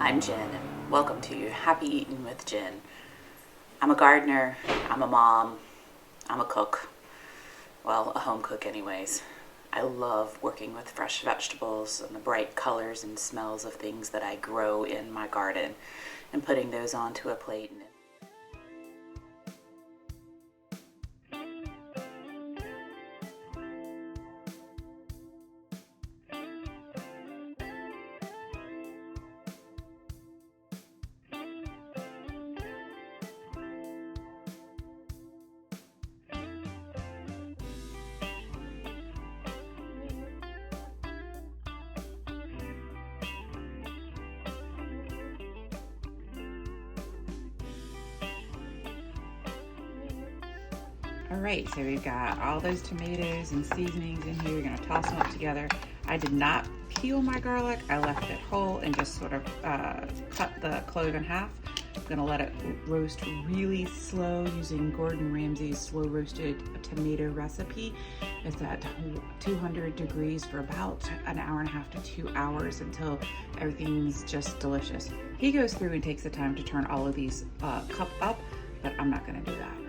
I'm Jen, and welcome to Happy Eating with Jen. I'm a gardener, I'm a mom, I'm a cook. Well, a home cook anyways. I love working with fresh vegetables and the bright colors and smells of things that I grow in my garden and putting those onto a plate. All right, so we've got all those tomatoes and seasonings in here. We're gonna toss them up together. I did not peel my garlic. I left it whole and just sort of cut the clove in half. I'm gonna let it roast really slow using Gordon Ramsay's slow roasted tomato recipe. It's at 200 degrees for about an hour and a half to 2 hours until everything's just delicious. He goes through and takes the time to turn all of these cup up, but I'm not gonna do that.